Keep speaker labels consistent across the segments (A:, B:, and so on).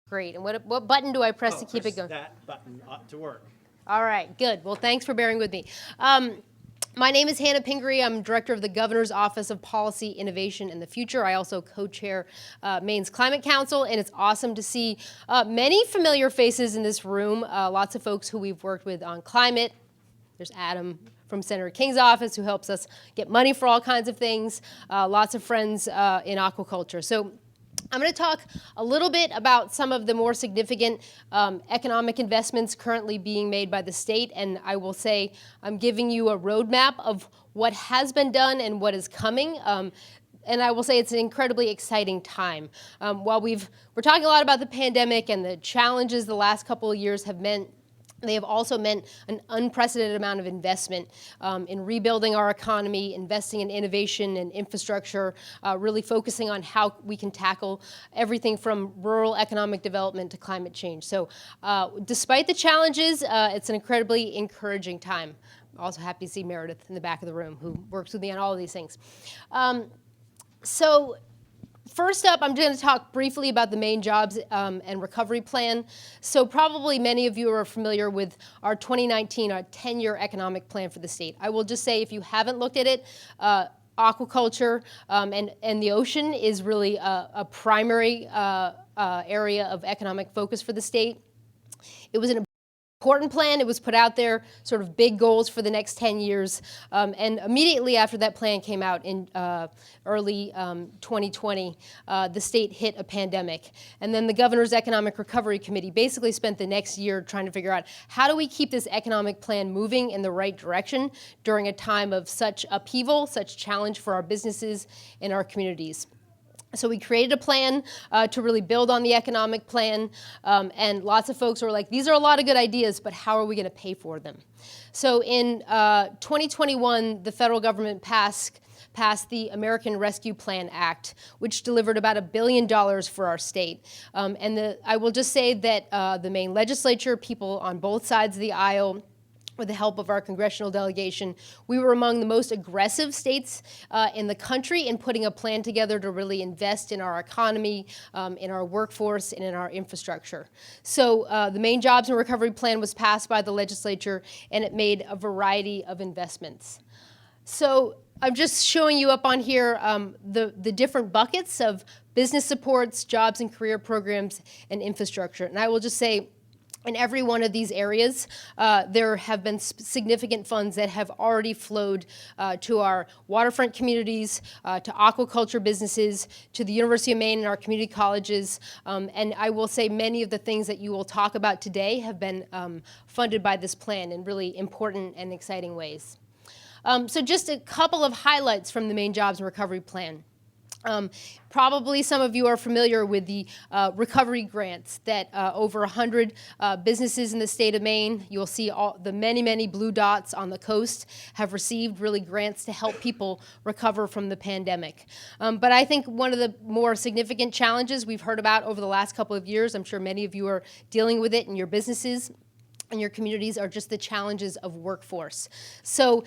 A: Great. And what button do I press to keep it going?
B: That button ought to work.
A: All right, good. Well, thanks for bearing with me. My name is Hannah Pingree. I'm director of the Governor's Office of Policy, Innovation, and the Future. I also co-chair Maine's Climate Council, and it's awesome to see many familiar faces in this room. Lots of folks who we've worked with on climate. There's Adam from Senator King's office who helps us get money for all kinds of things. Lots of friends in aquaculture. So I'm going to talk a little bit about some of the more significant economic investments currently being made by the state, and I will say I'm giving you a roadmap of what has been done and what is coming. And I will say it's an incredibly exciting time. While we're talking a lot about the pandemic and the challenges the last couple of years have meant, they have also meant an unprecedented amount of investment in rebuilding our economy, investing in innovation and infrastructure, really focusing on how we can tackle everything from rural economic development to climate change. So despite the challenges, it's an incredibly encouraging time. I'm also happy to see Meredith in the back of the room who works with me on all of these things. First up, I'm going to talk briefly about the Maine Jobs and Recovery Plan. So probably many of you are familiar with our 2019, our 10-year economic plan for the state. I will just say if you haven't looked at it, aquaculture and the ocean is really a primary area of economic focus for the state. It was an important plan. It was put out there, sort of big goals for the next 10 years. And immediately after that plan came out in early 2020, the state hit a pandemic. And then the Governor's Economic Recovery Committee basically spent the next year trying to figure out how do we keep this economic plan moving in the right direction during a time of such upheaval, such challenge for our businesses and our communities. So we created a plan to really build on the economic plan, and lots of folks were like, these are a lot of good ideas, but how are we going to pay for them? So in 2021, the federal government passed the American Rescue Plan Act, which delivered about $1 billion for our state. I will just say that the Maine legislature, people on both sides of the aisle, with the help of our congressional delegation, we were among the most aggressive states in the country in putting a plan together to really invest in our economy, in our workforce, and in our infrastructure. So the Maine Jobs and Recovery Plan was passed by the legislature, and it made a variety of investments. So I'm just showing you up on here the different buckets of business supports, jobs and career programs, and infrastructure. And I will just say, in every one of these areas, there have been significant funds that have already flowed to our waterfront communities, to aquaculture businesses, to the University of Maine and our community colleges. And I will say many of the things that you will talk about today have been funded by this plan in really important and exciting ways. So just a couple of highlights from the Maine Jobs and Recovery Plan. Probably some of you are familiar with the recovery grants that over 100 businesses in the state of Maine, you'll see all the many blue dots on the coast, have received really grants to help people recover from the pandemic. But I think one of the more significant challenges we've heard about over the last couple of years, I'm sure many of you are dealing with it in your businesses and your communities, are just the challenges of workforce. So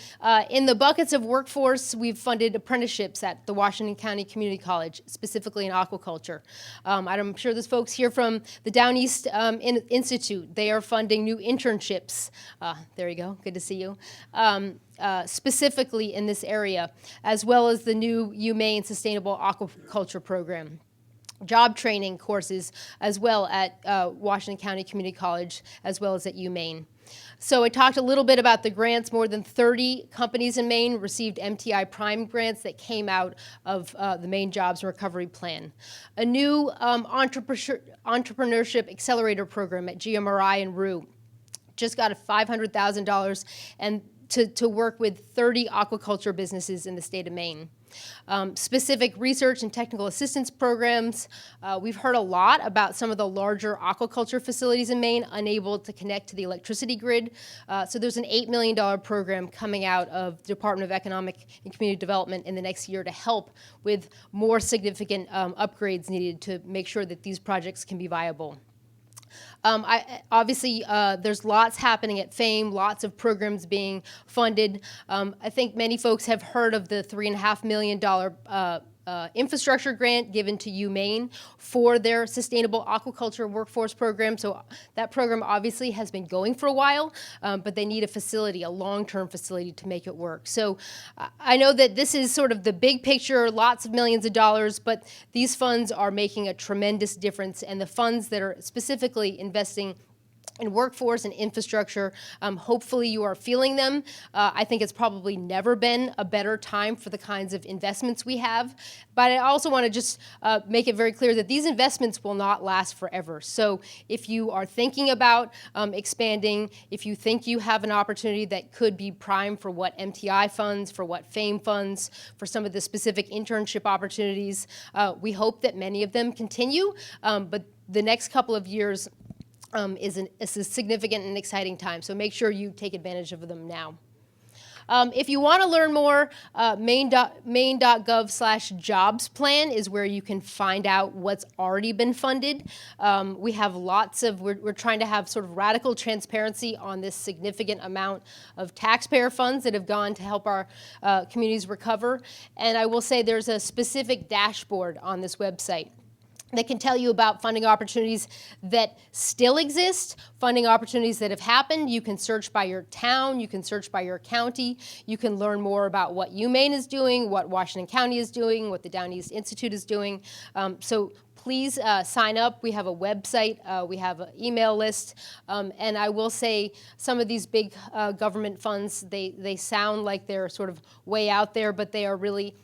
A: in the buckets of workforce, we've funded apprenticeships at the Washington County Community College, specifically in aquaculture. I'm sure there's folks here from the Down East Institute. They are funding new internships. There you go, good to see you. Specifically in this area, as well as the new UMaine Sustainable Aquaculture Program. Job training courses as well at Washington County Community College, as well as at UMaine. So I talked a little bit about the grants. More than 30 companies in Maine received MTI Prime grants that came out of the Maine Jobs and Recovery Plan. A new entrepreneurship accelerator program at GMRI and RU just got $500,000 and to work with 30 aquaculture businesses in the state of Maine. Specific research and technical assistance programs. We've heard a lot about some of the larger aquaculture facilities in Maine unable to connect to the electricity grid. So there's an $8 million program coming out of the Department of Economic and Community Development in the next year to help with more significant upgrades needed to make sure that these projects can be viable. Obviously, there's lots happening at FAME, lots of programs being funded. I think many folks have heard of the $3.5 million infrastructure grant given to Maine for their sustainable aquaculture workforce program. So that program obviously has been going for a while, but they need a facility, a long-term facility to make it work. So I know that this is sort of the big picture, lots of millions of dollars, but these funds are making a tremendous difference, and the funds that are specifically investing in workforce and infrastructure, hopefully you are feeling them. I think it's probably never been a better time for the kinds of investments we have. But I also want to just make it very clear that these investments will not last forever. So if you are thinking about expanding, if you think you have an opportunity that could be prime for what MTI funds, for what FAME funds, for some of the specific internship opportunities, we hope that many of them continue. But the next couple of years is a significant and exciting time. So make sure you take advantage of them now. If you want to learn more, maine.gov/jobs plan is where you can find out what's already been funded. We have we're trying to have sort of radical transparency on this significant amount of taxpayer funds that have gone to help our communities recover. And I will say there's a specific dashboard on this website that can tell you about funding opportunities that still exist, funding opportunities that have happened. You can search by your town, you can search by your county, you can learn more about what Maine is doing, what Washington County is doing, what the Down East Institute is doing. So please sign up. We have a website, we have an email list, and I will say some of these big government funds, they sound like they're sort of way out there, but they are really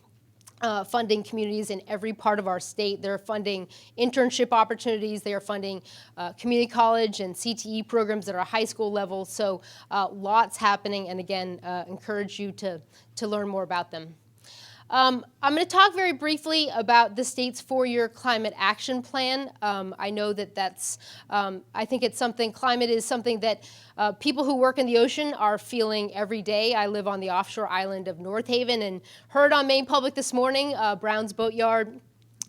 A: funding communities in every part of our state. They're funding internship opportunities. They are funding community college and CTE programs that are high school level. So lots happening, and again, encourage you to learn more about them. I'm going to talk very briefly about the state's 4-year climate action plan. I know that's, I think it's something, climate is something that people who work in the ocean are feeling every day. I live on the offshore island of North Haven and heard on Maine Public this morning, Brown's Boatyard,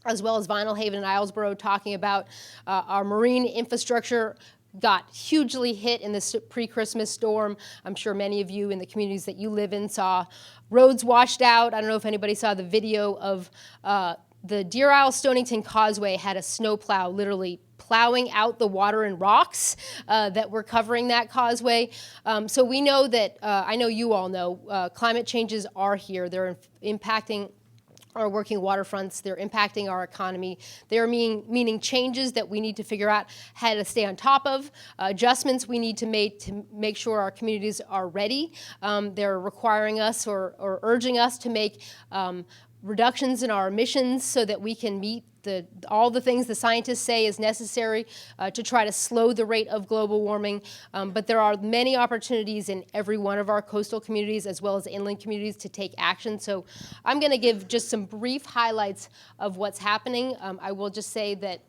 A: as well as Vinyl Haven and Islesboro, talking about our marine infrastructure got hugely hit in this pre-Christmas storm. I'm sure many of you in the communities that you live in saw roads washed out. I don't know if anybody saw the video of the Deer Isle Stonington Causeway had a snowplow literally plowing out the water and rocks that were covering that causeway. So we know that, I know you all know, climate changes are here. They're impacting our working waterfronts, they're impacting our economy. They're meaning changes that we need to figure out how to stay on top of, adjustments we need to make sure our communities are ready. They're requiring us or urging us to make reductions in our emissions so that we can meet all the things the scientists say is necessary to try to slow the rate of global warming. But there are many opportunities in every one of our coastal communities as well as inland communities to take action. So I'm going to give just some brief highlights of what's happening. I will just say that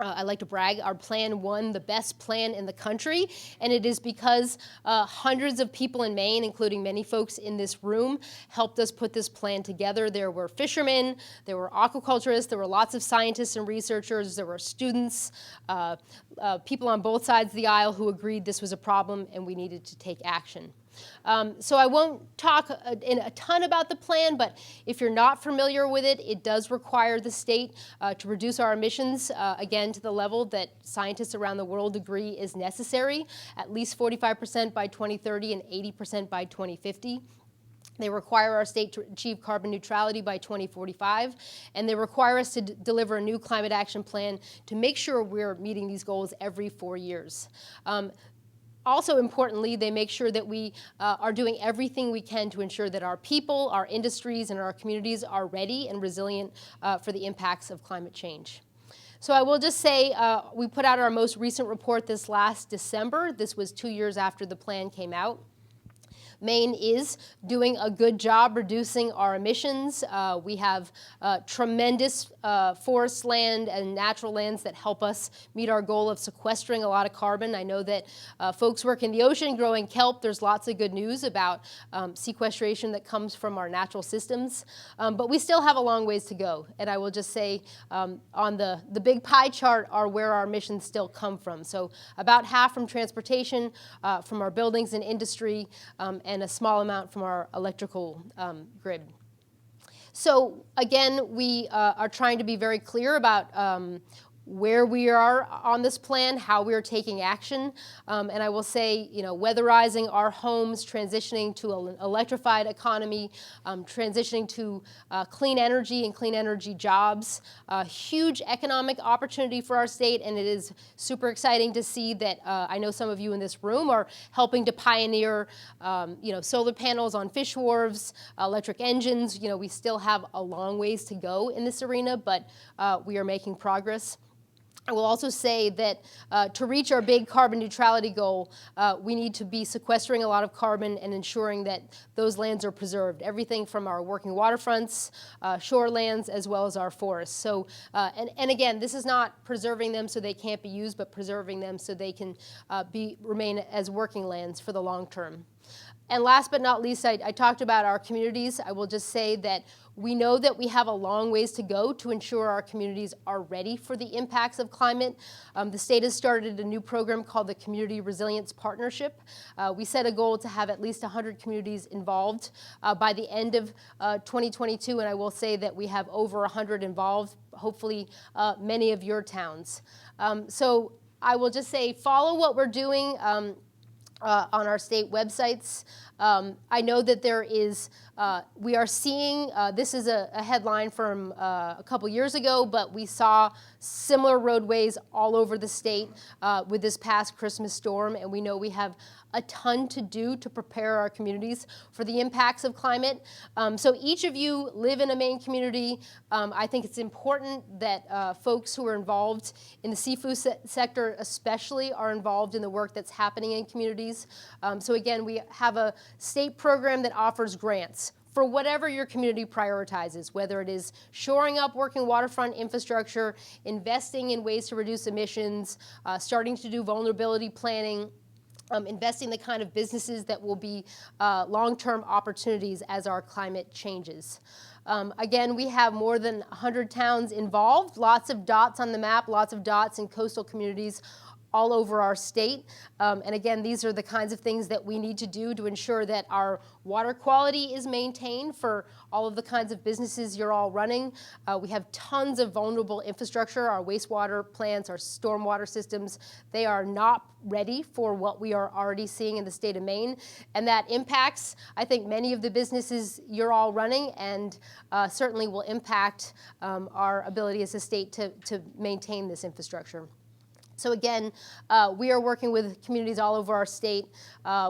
A: I like to brag, our plan won the best plan in the country, and it is because hundreds of people in Maine, including many folks in this room, helped us put this plan together. There were fishermen, there were aquaculturists, there were lots of scientists and researchers, there were students, people on both sides of the aisle who agreed this was a problem and we needed to take action. So I won't talk a ton about the plan, but if you're not familiar with it, it does require the state to reduce our emissions, again, to the level that scientists around the world agree is necessary, at least 45% by 2030 and 80% by 2050. They require our state to achieve carbon neutrality by 2045, and they require us to deliver a new climate action plan to make sure we're meeting these goals every 4 years. Also importantly, they make sure that we are doing everything we can to ensure that our people, our industries, and our communities are ready and resilient for the impacts of climate change. So I will just say we put out our most recent report this last December. This was 2 years after the plan came out. Maine is doing a good job reducing our emissions. We have tremendous forest land and natural lands that help us meet our goal of sequestering a lot of carbon. I know that folks work in the ocean growing kelp. There's lots of good news about sequestration that comes from our natural systems. But we still have a long ways to go. And I will just say on the big pie chart are where our emissions still come from. So about half from transportation, from our buildings and industry, and a small amount from our electrical grid. So again, we are trying to be very clear about where we are on this plan, how we are taking action. And I will say, weatherizing our homes, transitioning to an electrified economy, transitioning to clean energy and clean energy jobs, huge economic opportunity for our state, and it is super exciting to see that I know some of you in this room are helping to pioneer, solar panels on fish wharves, electric engines. We still have a long ways to go in this arena, but we are making progress. I will also say that to reach our big carbon neutrality goal, we need to be sequestering a lot of carbon and ensuring that those lands are preserved, everything from our working waterfronts, shorelands, as well as our forests. So, and again, this is not preserving them so they can't be used, but preserving them so they can remain as working lands for the long term. And last but not least, I talked about our communities. I will just say that we know that we have a long ways to go to ensure our communities are ready for the impacts of climate. The state has started a new program called the Community Resilience Partnership. We set a goal to have at least 100 communities involved by the end of 2022, and I will say that we have over 100 involved, hopefully many of your towns. So I will just say follow what we're doing on our state websites. I know that there is, we are seeing, this is a headline from a couple years ago, but we saw similar roadways all over the state with this past Christmas storm, and we know we have a ton to do to prepare our communities for the impacts of climate. So each of you live in a Maine community. I think it's important that folks who are involved in the seafood sector especially are involved in the work that's happening in communities. So again, we have a state program that offers grants for whatever your community prioritizes, whether it is shoring up working waterfront infrastructure, investing in ways to reduce emissions, starting to do vulnerability planning, investing the kind of businesses that will be long-term opportunities as our climate changes. Again, we have more than 100 towns involved, lots of dots on the map, lots of dots in coastal communities all over our state. And again, these are the kinds of things that we need to do to ensure that our water quality is maintained for all of the kinds of businesses you're all running. We have tons of vulnerable infrastructure, our wastewater plants, our stormwater systems. They are not ready for what we are already seeing in the state of Maine. And that impacts, I think, many of the businesses you're all running, and certainly will impact our ability as a state to maintain this infrastructure. So again, we are working with communities all over our state.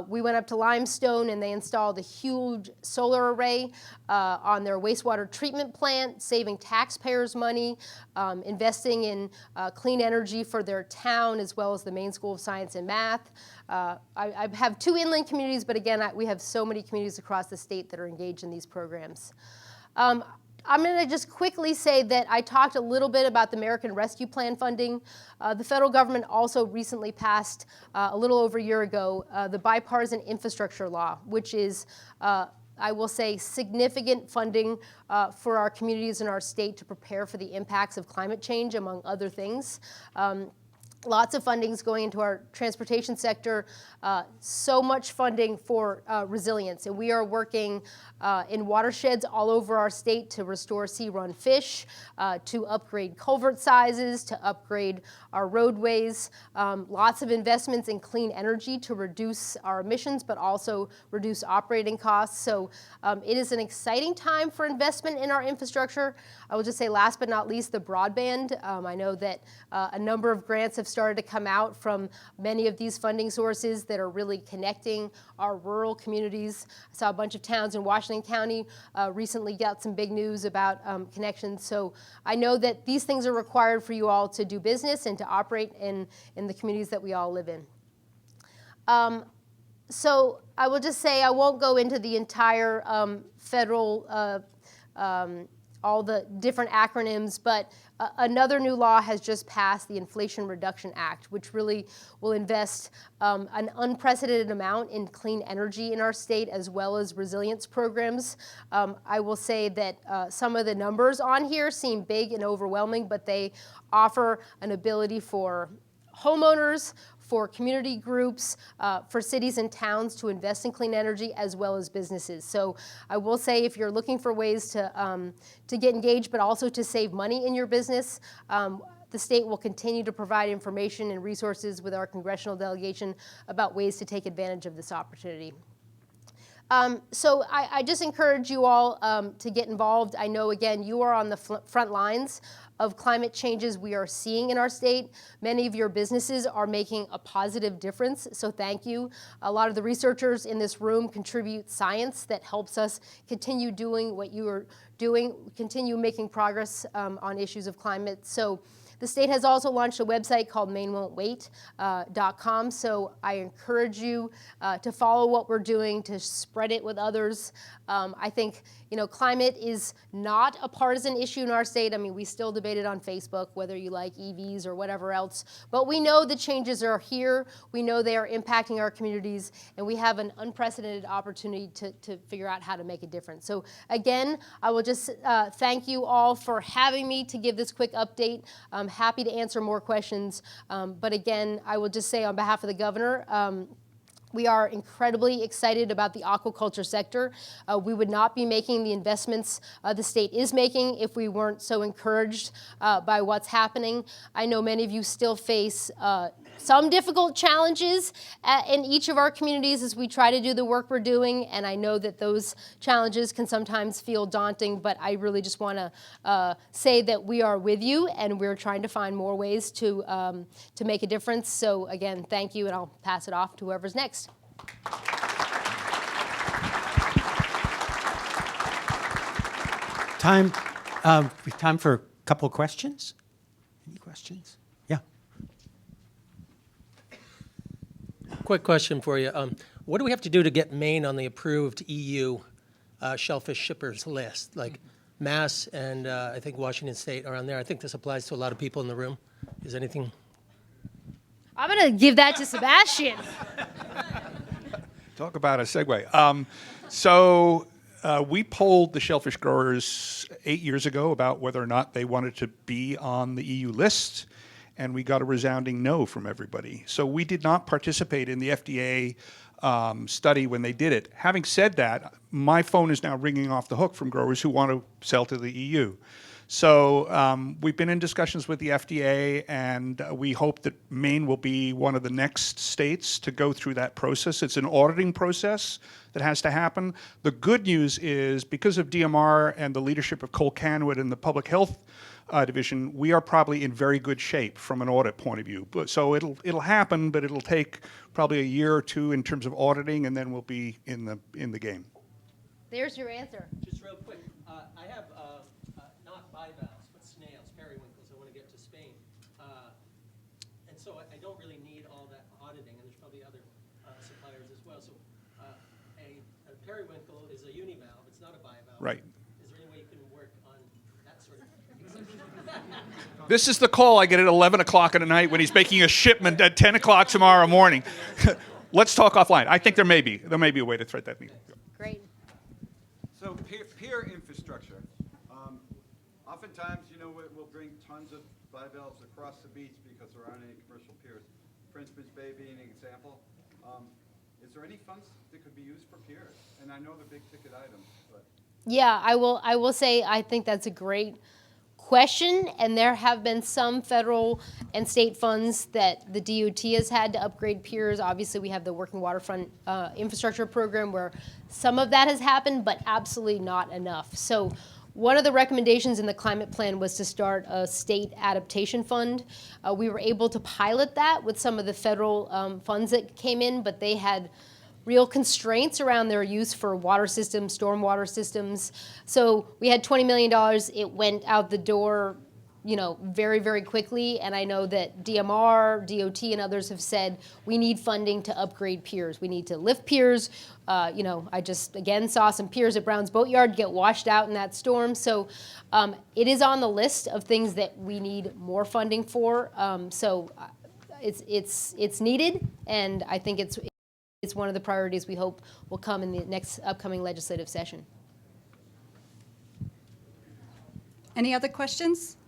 A: We went up to Limestone and they installed a huge solar array on their wastewater treatment plant, saving taxpayers money, investing in clean energy for their town, as well as the Maine School of Science and Math. I have 2 inland communities, but again, we have so many communities across the state that are engaged in these programs. I'm going to just quickly say that I talked a little bit about the American Rescue Plan funding. The federal government also recently passed, a little over a year ago, the Bipartisan Infrastructure Law, which is, I will say, significant funding for our communities in our state to prepare for the impacts of climate change, among other things. Lots of fundings going into our transportation sector, so much funding for resilience. And we are working in watersheds all over our state to restore sea-run fish, to upgrade culvert sizes, to upgrade our roadways. Lots of investments in clean energy to reduce our emissions, but also reduce operating costs. So it is an exciting time for investment in our infrastructure. I will just say, last but not least, the broadband. I know that a number of grants have started to come out from many of these funding sources that are really connecting our rural communities. I saw a bunch of towns in Washington County recently got some big news about connections. So I know that these things are required for you all to do business and to operate in the communities that we all live in. So I will just say, I won't go into the entire federal all the different acronyms, but another new law has just passed, the Inflation Reduction Act, which really will invest an unprecedented amount in clean energy in our state, as well as resilience programs. I will say that some of the numbers on here seem big and overwhelming, but they offer an ability for homeowners, for community groups, for cities and towns to invest in clean energy, as well as businesses. So I will say, if you're looking for ways to get engaged, but also to save money in your business, the state will continue to provide information and resources with our congressional delegation about ways to take advantage of this opportunity. So I just encourage you all to get involved. I know, again, you are on the front lines of climate changes we are seeing in our state. Many of your businesses are making a positive difference, so thank you. A lot of the researchers in this room contribute science that helps us continue doing what you are doing, continue making progress on issues of climate. So the state has also launched a website called MaineWon'tWait.com, so I encourage you to follow what we're doing, to spread it with others. I think, climate is not a partisan issue in our state. I mean, we still debate it on Facebook, whether you like EVs or whatever else, but we know the changes are here. We know they are impacting our communities, and we have an unprecedented opportunity to figure out how to make a difference. So again, I will just thank you all for having me to give this quick update. I'm happy to answer more questions, but again, I will just say on behalf of the governor, we are incredibly excited about the aquaculture sector. We would not be making the investments the state is making if we weren't so encouraged by what's happening. I know many of you still face some difficult challenges in each of our communities as we try to do the work we're doing, and I know that those challenges can sometimes feel daunting, but I really just want to say that we are with you, and we're trying to find more ways to make a difference. So again, thank you, and I'll pass it off to whoever's next.
B: Time for a couple of questions. Any questions? Yeah.
C: Quick question for you. What do we have to do to get Maine on the approved EU shellfish shippers list? Like Mass and I think Washington State are on there. I think this applies to a lot of people in the room. Is anything?
A: I'm going to give that to Sebastian.
D: Talk about a segue. We polled the shellfish growers 8 years ago about whether or not they wanted to be on the EU list, and we got a resounding no from everybody. So we did not participate in the FDA study when they did it. Having said that, my phone is now ringing off the hook from growers who want to sell to the EU. So we've been in discussions with the FDA, and we hope that Maine will be one of the next states to go through that process. It's an auditing process that has to happen. The good news is, because of DMR and the leadership of Cole Canwood and the Public Health Division, we are probably in very good shape from an audit point of view. So it'll happen, but it'll take probably a year or two in terms of auditing, and then we'll be in the game.
A: There's your answer.
C: Just real quick, I have not bivalves, but snails, periwinkles. I want to get to Spain. And so I don't really need all that auditing, and there's probably other suppliers as well. So a periwinkle is a univalve. It's not a bivalve.
D: Right.
C: Is there any way you can work on that sort of
D: This is the call I get at 11 o'clock at night when he's making a shipment at 10 o'clock tomorrow morning. Let's talk offline. I think there may be a way to thread that needle.
A: Great.
E: So pier infrastructure. Oftentimes, we'll bring tons of bivalves across the beach because there aren't any commercial piers. Prince Bay being an example. Is there any funds that could be used for piers? And I know the big ticket items, but
A: Yeah, I will say I think that's a great question, and there have been some federal and state funds that the DOT has had to upgrade piers. Obviously, we have the Working Waterfront Infrastructure Program where some of that has happened, but absolutely not enough. So one of the recommendations in the climate plan was to start a state adaptation fund. We were able to pilot that with some of the federal funds that came in, but they had real constraints around their use for water systems, stormwater systems. So we had $20 million. It went out the door, very, very quickly. And I know that DMR, DOT, and others have said we need funding to upgrade piers. We need to lift piers. I just, again, saw some piers at Brown's Boatyard get washed out in that storm. So it is on the list of things that we need more funding for. So it's needed, and I think it's one of the priorities we hope will come in the next upcoming legislative session.
F: Any other questions?